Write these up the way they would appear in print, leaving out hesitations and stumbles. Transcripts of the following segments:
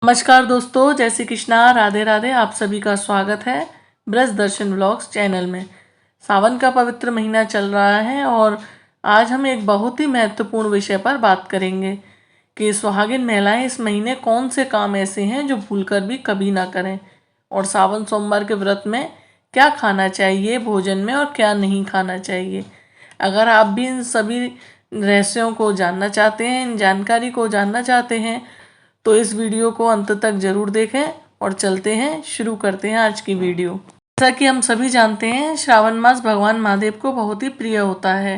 नमस्कार दोस्तों, जय श्री कृष्णा, राधे राधे। आप सभी का स्वागत है ब्रज दर्शन व्लॉग्स चैनल में। सावन का पवित्र महीना चल रहा है और आज हम एक बहुत ही महत्वपूर्ण विषय पर बात करेंगे कि सुहागिन महिलाएं इस महीने कौन से काम ऐसे हैं जो भूलकर भी कभी ना करें, और सावन सोमवार के व्रत में क्या खाना चाहिए भोजन में और क्या नहीं खाना चाहिए। अगर आप भी इन सभी रहस्यों को जानना चाहते हैं, इन जानकारी को जानना चाहते हैं, तो इस वीडियो को अंत तक जरूर देखें। और चलते हैं, शुरू करते हैं आज की वीडियो। जैसा कि हम सभी जानते हैं, श्रावण मास भगवान महादेव को बहुत ही प्रिय होता है।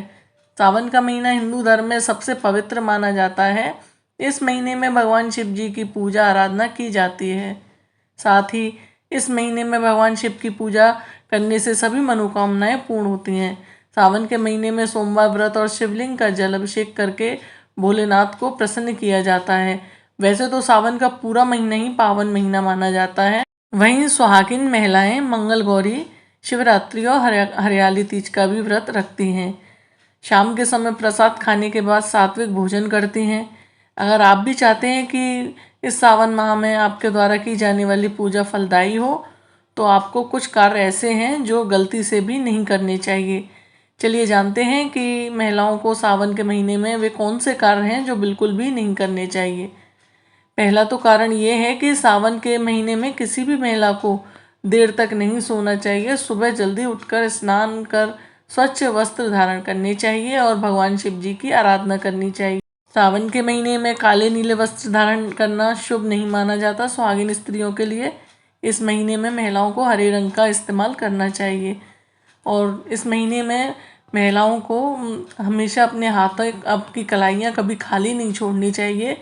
सावन का महीना हिंदू धर्म में सबसे पवित्र माना जाता है। इस महीने में भगवान शिव जी की पूजा आराधना की जाती है। साथ ही इस महीने में भगवान शिव की पूजा करने से सभी मनोकामनाएं पूर्ण होती हैं। सावन के महीने में सोमवार व्रत और शिवलिंग का जल अभिषेक करके भोलेनाथ को प्रसन्न किया जाता है। वैसे तो सावन का पूरा महीना ही पावन महीना माना जाता है। वहीं सुहागिन महिलाएं मंगल गौरी, शिवरात्रि और हरियाली तीज का भी व्रत रखती हैं। शाम के समय प्रसाद खाने के बाद सात्विक भोजन करती हैं। अगर आप भी चाहते हैं कि इस सावन माह में आपके द्वारा की जाने वाली पूजा फलदायी हो, तो आपको कुछ कार्य ऐसे हैं जो गलती से भी नहीं करने चाहिए। चलिए जानते हैं कि महिलाओं को सावन के महीने में वे कौन से कार्य हैं जो बिल्कुल भी नहीं करने चाहिए। पहला तो कारण ये है कि सावन के महीने में किसी भी महिला को देर तक नहीं सोना चाहिए। सुबह जल्दी उठकर स्नान कर स्वच्छ वस्त्र धारण करने चाहिए और भगवान शिव जी की आराधना करनी चाहिए। सावन के महीने में काले नीले वस्त्र धारण करना शुभ नहीं माना जाता। सुहागिन स्त्रियों के लिए इस महीने में महिलाओं को हरे रंग का इस्तेमाल करना चाहिए। और इस महीने में महिलाओं को हमेशा अपने हाथों की कलाइयाँ कभी खाली नहीं छोड़नी चाहिए।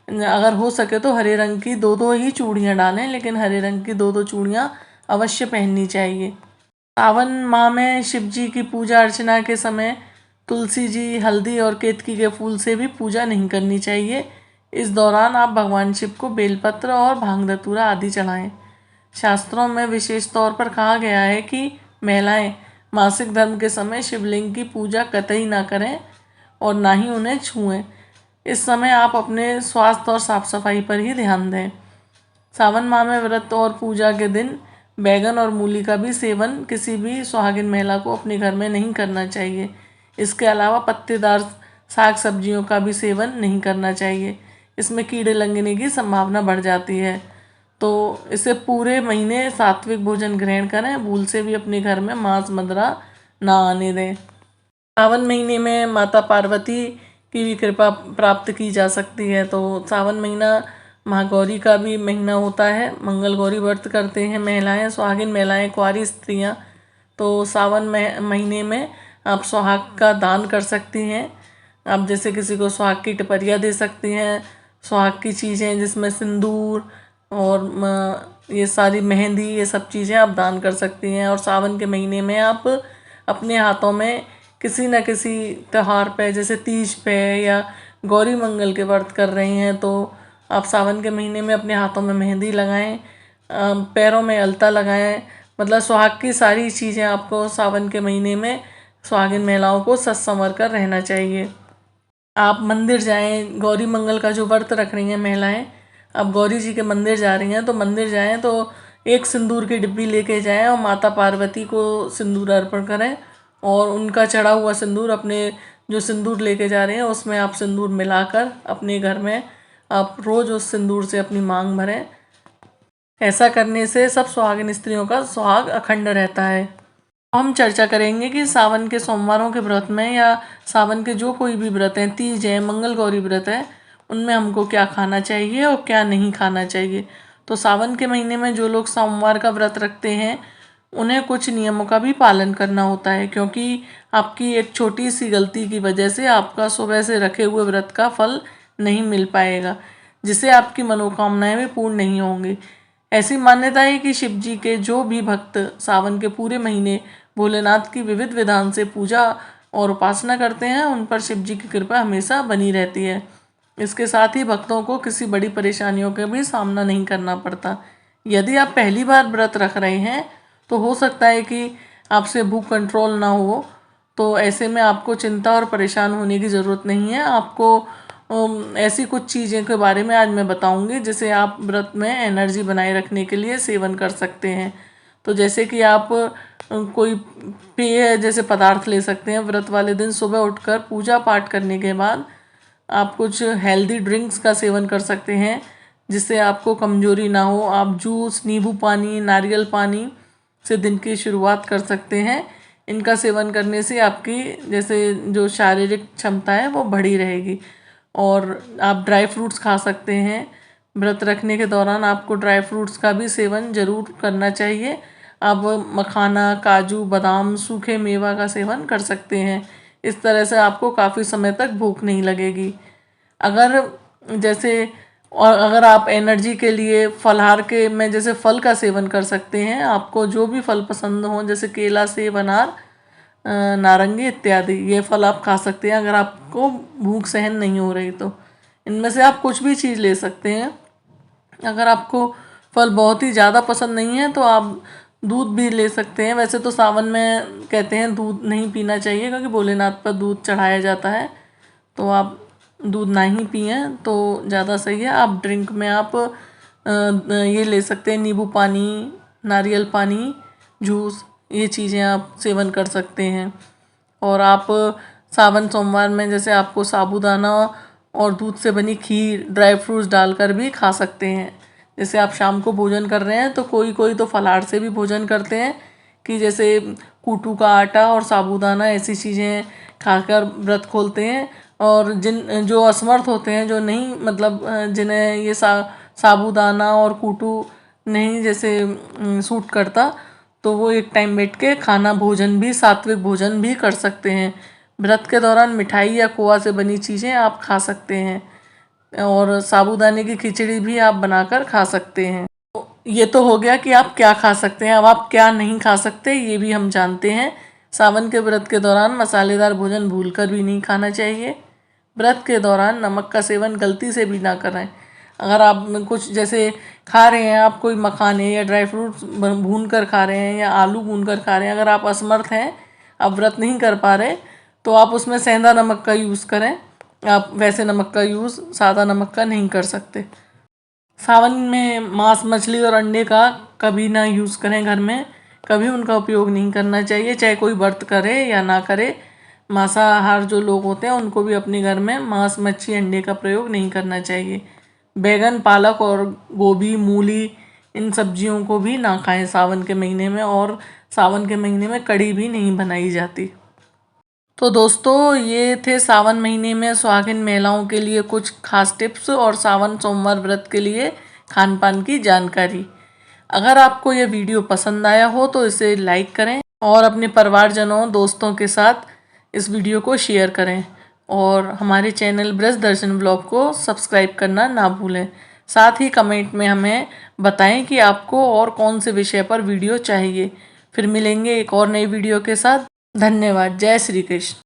अगर हो सके तो हरे रंग की दो दो ही चूड़ियाँ डालें, लेकिन हरे रंग की दो दो चूड़ियाँ अवश्य पहननी चाहिए। सावन माह में शिव जी की पूजा अर्चना के समय तुलसी जी, हल्दी और केतकी के फूल से भी पूजा नहीं करनी चाहिए। इस दौरान आप भगवान शिव को बेलपत्र और भांग धतूरा आदि चढ़ाएं। शास्त्रों में विशेष तौर पर कहा गया है कि महिलाएं मासिक धर्म के समय शिवलिंग की पूजा कतई ना करें और ना ही उन्हें छुएं। इस समय आप अपने स्वास्थ्य और साफ सफाई पर ही ध्यान दें। सावन माह में व्रत और पूजा के दिन बैगन और मूली का भी सेवन किसी भी सुहागिन महिला को अपने घर में नहीं करना चाहिए। इसके अलावा पत्तेदार साग सब्जियों का भी सेवन नहीं करना चाहिए। इसमें कीड़े लगने की संभावना बढ़ जाती है। तो इसे पूरे महीने सात्विक भोजन ग्रहण करें। भूल से भी अपने घर में मांस मदिरा ना आने दें। सावन महीने में माता पार्वती की भी कृपा प्राप्त की जा सकती है। तो सावन महीना महागौरी का भी महीना होता है। मंगल गौरी व्रत करते हैं महिलाएं, सुहागिन महिलाएं, कुंवारी स्त्रियां। तो सावन महीने में आप सुहाग का दान कर सकती हैं। आप जैसे किसी को सुहाग की टिपरिया दे सकती हैं, सुहाग की चीज़ें जिसमें सिंदूर और ये सारी मेहंदी, ये सब चीज़ें आप दान कर सकती हैं। और सावन के महीने में आप अपने हाथों में किसी न किसी त्यौहार पे, जैसे तीज पे या गौरी मंगल के व्रत कर रही हैं, तो आप सावन के महीने में अपने हाथों में मेहंदी लगाएं, पैरों में अलता लगाएं। मतलब सुहाग की सारी चीज़ें आपको सावन के महीने में सुहागिन महिलाओं को सज संवर कर रहना चाहिए। आप मंदिर जाएं, गौरी मंगल का जो व्रत रख रही हैं महिलाएं, अब गौरी जी के मंदिर जा रही हैं तो मंदिर जाएं तो एक सिंदूर की डिब्बी लेके जाएं और माता पार्वती को सिंदूर अर्पण करें। और उनका चढ़ा हुआ सिंदूर, अपने जो सिंदूर लेके जा रहे हैं उसमें आप सिंदूर मिलाकर अपने घर में आप रोज़ उस सिंदूर से अपनी मांग भरें। ऐसा करने से सब सुहागिन स्त्रियों का सुहाग अखंड रहता है। हम चर्चा करेंगे कि सावन के सोमवारों के व्रत में या सावन के जो कोई भी व्रत हैं, तीज है, मंगल गौरी व्रत है, उनमें हमको क्या खाना चाहिए और क्या नहीं खाना चाहिए। तो सावन के महीने में जो लोग सोमवार का व्रत रखते हैं उन्हें कुछ नियमों का भी पालन करना होता है, क्योंकि आपकी एक छोटी सी गलती की वजह से आपका सुबह से रखे हुए व्रत का फल नहीं मिल पाएगा, जिससे आपकी मनोकामनाएं भी पूर्ण नहीं होंगी। ऐसी मान्यता है कि शिव जी के जो भी भक्त सावन के पूरे महीने भोलेनाथ की विविध विधान से पूजा और उपासना करते हैं, उन पर शिव जी की कृपा हमेशा बनी रहती है। इसके साथ ही भक्तों को किसी बड़ी परेशानियों का भी सामना नहीं करना पड़ता। यदि आप पहली बार व्रत रख रहे हैं तो हो सकता है कि आपसे भूख कंट्रोल ना हो, तो ऐसे में आपको चिंता और परेशान होने की ज़रूरत नहीं है। आपको ऐसी कुछ चीज़ें के बारे में आज मैं बताऊंगी जिसे आप व्रत में एनर्जी बनाए रखने के लिए सेवन कर सकते हैं। तो जैसे कि आप कोई पेय जैसे पदार्थ ले सकते हैं। व्रत वाले दिन सुबह उठकर पूजा पाठ करने के बाद आप कुछ हेल्दी ड्रिंक्स का सेवन कर सकते हैं जिससे आपको कमजोरी ना हो। आप जूस, नींबू पानी, नारियल पानी से दिन की शुरुआत कर सकते हैं। इनका सेवन करने से आपकी जैसे जो शारीरिक क्षमता है वो बढ़ी रहेगी। और आप ड्राई फ्रूट्स खा सकते हैं। व्रत रखने के दौरान आपको ड्राई फ्रूट्स का भी सेवन ज़रूर करना चाहिए। आप मखाना, काजू, बादाम, सूखे मेवा का सेवन कर सकते हैं। इस तरह से आपको काफ़ी समय तक भूख नहीं लगेगी। अगर जैसे और अगर आप एनर्जी के लिए फलाहार के में जैसे फल का सेवन कर सकते हैं। आपको जो भी फल पसंद हो जैसे केला, सेब, अनार, नारंगी इत्यादि ये फल आप खा सकते हैं अगर आपको भूख सहन नहीं हो रही तो। इनमें से आप कुछ भी चीज़ ले सकते हैं। अगर आपको फल बहुत ही ज़्यादा पसंद नहीं है तो आप दूध भी ले सकते हैं। वैसे तो सावन में कहते हैं दूध नहीं पीना चाहिए क्योंकि भोलेनाथ पर दूध चढ़ाया जाता है, तो आप दूध ना ही पिए तो ज़्यादा सही है। आप ड्रिंक में आप ये ले सकते हैं नींबू पानी, नारियल पानी, जूस, ये चीज़ें आप सेवन कर सकते हैं। और आप सावन सोमवार में जैसे आपको साबूदाना और दूध से बनी खीर, ड्राई फ्रूट्स डालकर भी खा सकते हैं। जैसे आप शाम को भोजन कर रहे हैं तो कोई कोई तो फलाहार से भी भोजन करते हैं कि जैसे कूटू का आटा और साबूदाना ऐसी चीज़ें खाकर व्रत खोलते हैं। और जो असमर्थ होते हैं, जो नहीं मतलब जिन्हें ये साबूदाना और कूटू नहीं जैसे सूट करता, तो वो एक टाइम बैठ के खाना भोजन भी, सात्विक भोजन भी कर सकते हैं। व्रत के दौरान मिठाई या खोआ से बनी चीज़ें आप खा सकते हैं और साबूदाने की खिचड़ी भी आप बनाकर खा सकते हैं। तो ये तो हो गया कि आप क्या खा सकते हैं। अब आप क्या नहीं खा सकते ये भी हम जानते हैं। सावन के व्रत के दौरान मसालेदार भोजन भूलकर भी नहीं खाना चाहिए। व्रत के दौरान नमक का सेवन गलती से भी ना करें। अगर आप कुछ जैसे खा रहे हैं, आप कोई मखाने या ड्राई फ्रूट्स भून कर खा रहे हैं या आलू भून कर खा रहे हैं, अगर आप असमर्थ हैं, आप व्रत नहीं कर पा रहे, तो आप उसमें सेंधा नमक का यूज़ करें। आप वैसे नमक का यूज़ सादा नमक का नहीं कर सकते। सावन में मांस, मछली और अंडे का कभी ना यूज़ करें। घर में कभी उनका उपयोग नहीं करना चाहिए, चाहे कोई व्रत करे या ना करे। मांसाहार जो लोग होते हैं उनको भी अपने घर में मांस, मच्छी, अंडे का प्रयोग नहीं करना चाहिए। बैगन, पालक और गोभी, मूली, इन सब्जियों को भी ना खाएं सावन के महीने में। और सावन के महीने में कढ़ी भी नहीं बनाई जाती। तो दोस्तों, ये थे सावन महीने में सुहागिन महिलाओं के लिए कुछ खास टिप्स और सावन सोमवार व्रत के लिए खान पान की जानकारी। अगर आपको ये वीडियो पसंद आया हो तो इसे लाइक करें और अपने परिवारजनों, दोस्तों के साथ इस वीडियो को शेयर करें। और हमारे चैनल ब्रज दर्शन ब्लॉग को सब्सक्राइब करना ना भूलें। साथ ही कमेंट में हमें बताएं कि आपको और कौन से विषय पर वीडियो चाहिए। फिर मिलेंगे एक और नई वीडियो के साथ। धन्यवाद। जय श्री कृष्ण।